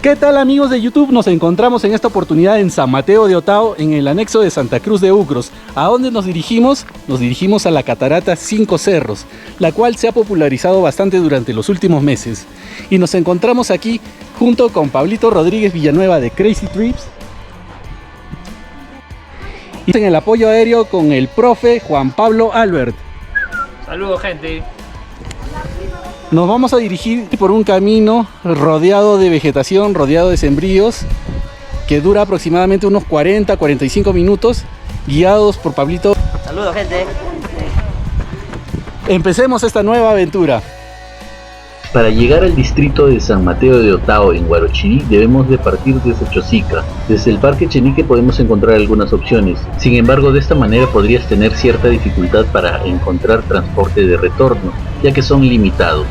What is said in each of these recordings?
¿Qué tal, amigos de YouTube? Nos encontramos en esta oportunidad en San Mateo de Otao, en el anexo de Santa Cruz de Ucros. ¿A dónde nos dirigimos? Nos dirigimos a la catarata Cinco Cerros, la cual se ha popularizado bastante durante los últimos meses. Y nos encontramos aquí junto con Pablito Rodríguez Villanueva de Crazy Trips. Y en el apoyo aéreo con el profe Juan Pablo Albert. Saludos, gente. Nos vamos a dirigir por un camino rodeado de vegetación, rodeado de sembríos, que dura aproximadamente unos 40-45 minutos, guiados por Pablito. Saludos, gente. Empecemos esta nueva aventura. Para llegar al distrito de San Mateo de Otao en Huarochirí debemos de partir desde Chosica. Desde el Parque Chenique podemos encontrar algunas opciones. Sin embargo, de esta manera podrías tener cierta dificultad para encontrar transporte de retorno, ya que son limitados.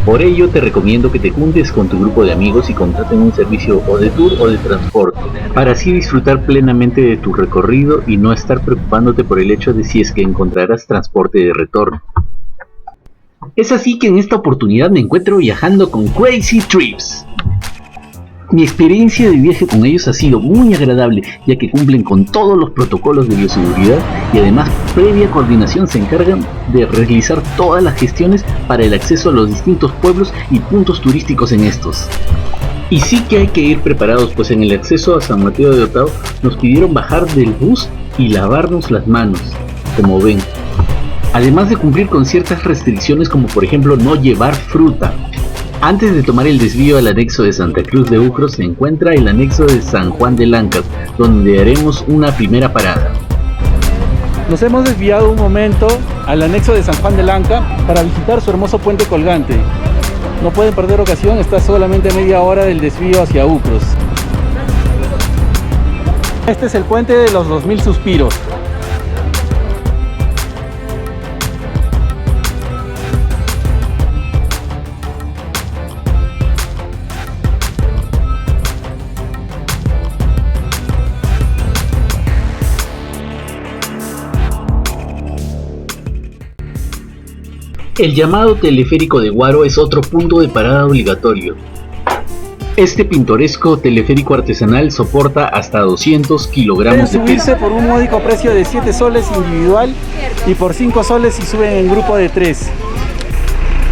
Por ello te recomiendo que te juntes con tu grupo de amigos y contraten un servicio o de tour o de transporte, para así disfrutar plenamente de tu recorrido y no estar preocupándote por el hecho de si es que encontrarás transporte de retorno. Es así que en esta oportunidad me encuentro viajando con Crazy Trips. Mi experiencia de viaje con ellos ha sido muy agradable, ya que cumplen con todos los protocolos de bioseguridad y además previa coordinación se encargan de realizar todas las gestiones para el acceso a los distintos pueblos y puntos turísticos en estos. Y sí que hay que ir preparados, pues en el acceso a San Mateo de Otao nos pidieron bajar del bus y lavarnos las manos, como ven. Además de cumplir con ciertas restricciones como por ejemplo no llevar fruta. Antes de tomar el desvío al anexo de Santa Cruz de Ucros se encuentra el anexo de San Juan de Lancas, donde haremos una primera parada. Nos hemos desviado un momento al anexo de San Juan de Lanca para visitar su hermoso puente colgante. No pueden perder ocasión, está solamente a media hora del desvío hacia Ucros. Este es el puente de los 2000 suspiros. El llamado teleférico de Guaro es otro punto de parada obligatorio. Este pintoresco teleférico artesanal soporta hasta 200 kilogramos de peso. Pueden subirse por un módico precio de 7 soles individual y por 5 soles si suben en grupo de 3.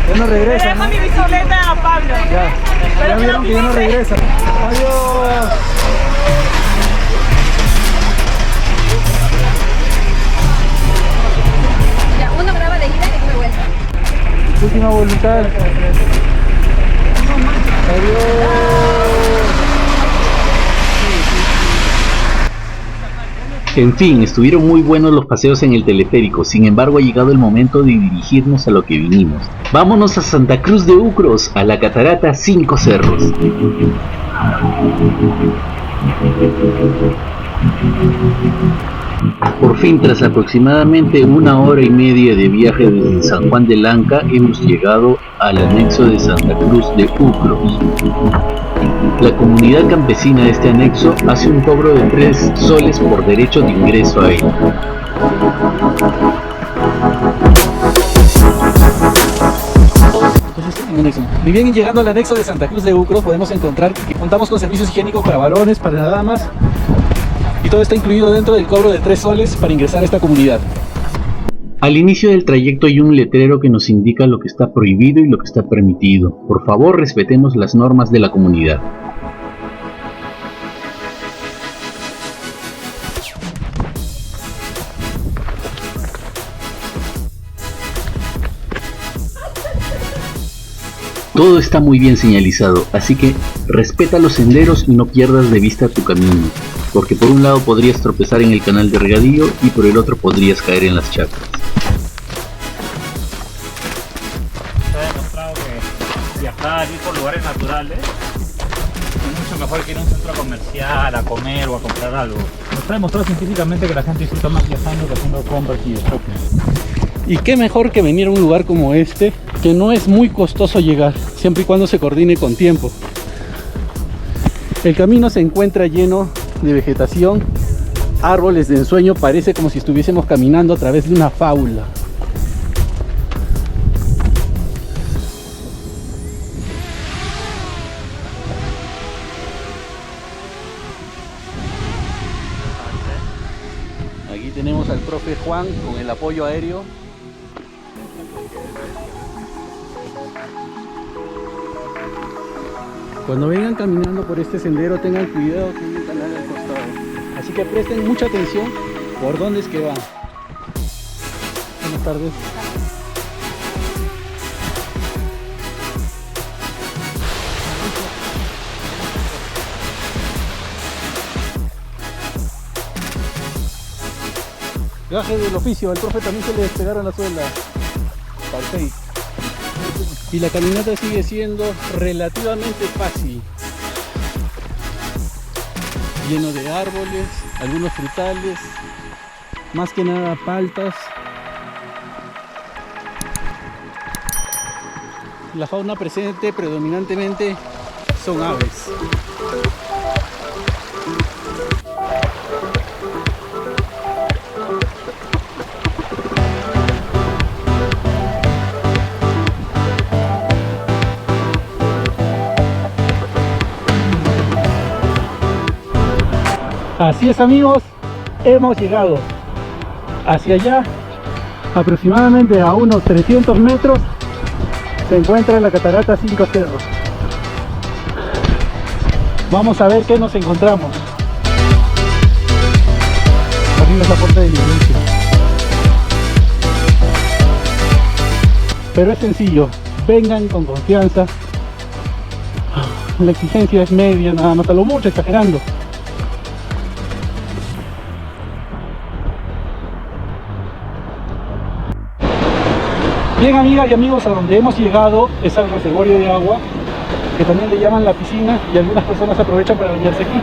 Ya no regresa. Le dejo mi bicicleta a Pablo. Ya vieron que ya no regresa. Adiós. Última voluntad. Adiós. En fin, estuvieron muy buenos los paseos en el teleférico, sin embargo ha llegado el momento de dirigirnos a lo que vinimos. Vámonos a Santa Cruz de Ucros, a la catarata Cinco Cerros. Por fin, tras aproximadamente 1 hora y media de viaje desde San Juan de Lanca, hemos llegado al anexo de Santa Cruz de Ucros. La comunidad campesina de este anexo hace un cobro de 3 soles por derecho de ingreso a él. Muy bien, llegando al anexo de Santa Cruz de Ucros podemos encontrar que contamos con servicios higiénicos para varones, para damas, y todo está incluido dentro del cobro de 3 soles para ingresar a esta comunidad. Al inicio del trayecto hay un letrero que nos indica lo que está prohibido y lo que está permitido. Por favor, respetemos las normas de la comunidad. Todo está muy bien señalizado, así que respeta los senderos y no pierdas de vista tu camino, porque por un lado podrías tropezar en el canal de regadío y por el otro podrías caer en las chacras. Se ha demostrado que viajar aquí por lugares naturales es mucho mejor que ir a un centro comercial a comer o a comprar algo. Está demostrado científicamente que la gente disfruta más viajando que haciendo compras y shopping. Y qué mejor que venir a un lugar como este, que no es muy costoso llegar, siempre y cuando se coordine con tiempo. El camino se encuentra lleno de vegetación, árboles de ensueño, parece como si estuviésemos caminando a través de una fábula. tenemos al profe Juan con el apoyo aéreo. Cuando vengan caminando por este sendero tengan cuidado que hay un canal al costado, así que presten mucha atención por dónde es que van. Buenas tardes. Gaje del oficio, al profe también se le despegaron la suela. Perfecto. Y la caminata sigue siendo relativamente fácil. Lleno de árboles, algunos frutales, más que nada paltas. La fauna presente predominantemente son aves. Así es, amigos, hemos llegado hacia allá, aproximadamente a unos 300 metros se encuentra la catarata Cinco Cerros. Vamos a ver qué nos encontramos. Arriba es la puerta de la iglesia, pero es sencillo, vengan con confianza. La exigencia es media, nada más, a lo mucho exagerando. Bien, amigas y amigos, a donde hemos llegado es al reservorio de agua, que también le llaman la piscina, y algunas personas aprovechan para bañarse aquí.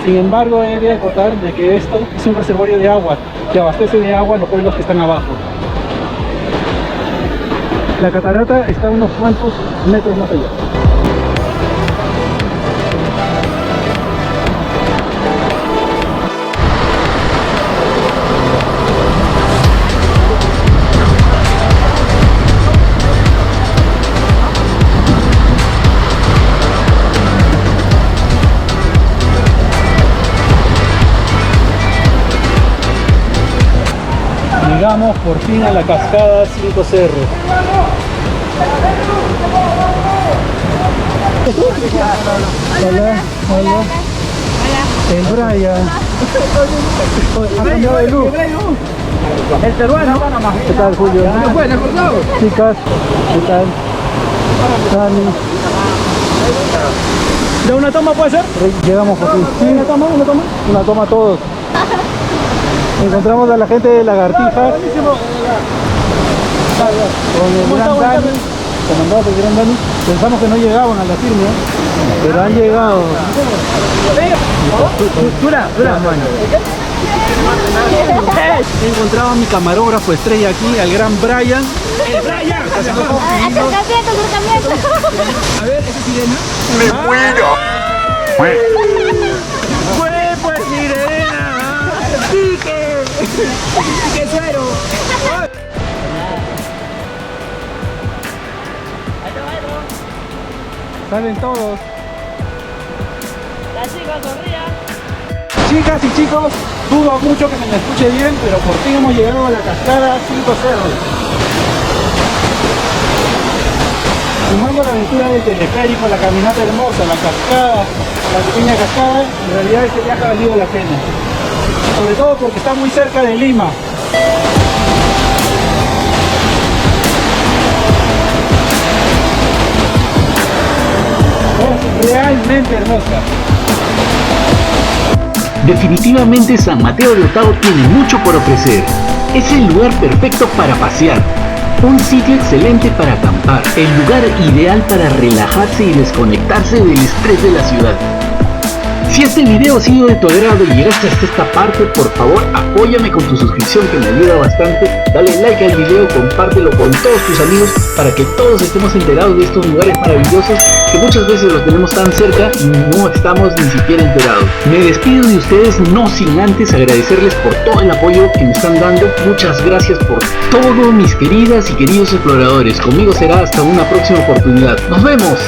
Sin embargo, he de acotar de que esto es un reservorio de agua que abastece de agua a los pueblos que están abajo. La catarata está a unos cuantos metros más allá. Llegamos por fin a la cascada Cinco Cerros. Hola, hola. El Brian. Ha cambiado de luz. El peruano. ¿Qué tal, Julio? Chicas, ¿qué tal? Dani. ¿De una toma puede ser? Llegamos por fin. Sí, una toma. Una toma todos. Encontramos a la gente de Lagartijas con el gran Dani, comandado por el gran Dani. Pensamos que no llegaban a la firme, pero han llegado. He encontrado a mi camarógrafo estrella aquí, al gran Brian. ¡El Brian! Acercamiento. A ver, ¿esa sirena? ¡Me muero! ¡Pues sirena! ¡Qué suero! Salen todos. Las chicas sonrían. Chicas y chicos, dudo mucho que se me escuche bien, pero por fin hemos llegado a la cascada Cinco Cerros. Sumando la aventura del teleférico, la caminata hermosa, la cascada, la pequeña cascada, en realidad este viaje ha valido la pena. Sobre todo porque está muy cerca de Lima. Es realmente hermosa. Definitivamente San Mateo de Otao tiene mucho por ofrecer. Es el lugar perfecto para pasear, un sitio excelente para acampar, el lugar ideal para relajarse y desconectarse del estrés de la ciudad. Si este video ha sido de tu agrado y llegaste hasta esta parte, por favor apóyame con tu suscripción que me ayuda bastante, dale like al video, compártelo con todos tus amigos para que todos estemos enterados de estos lugares maravillosos que muchas veces los tenemos tan cerca y no estamos ni siquiera enterados. Me despido de ustedes no sin antes agradecerles por todo el apoyo que me están dando. Muchas gracias por todo, mis queridas y queridos exploradores. Conmigo será hasta una próxima oportunidad. ¡Nos vemos!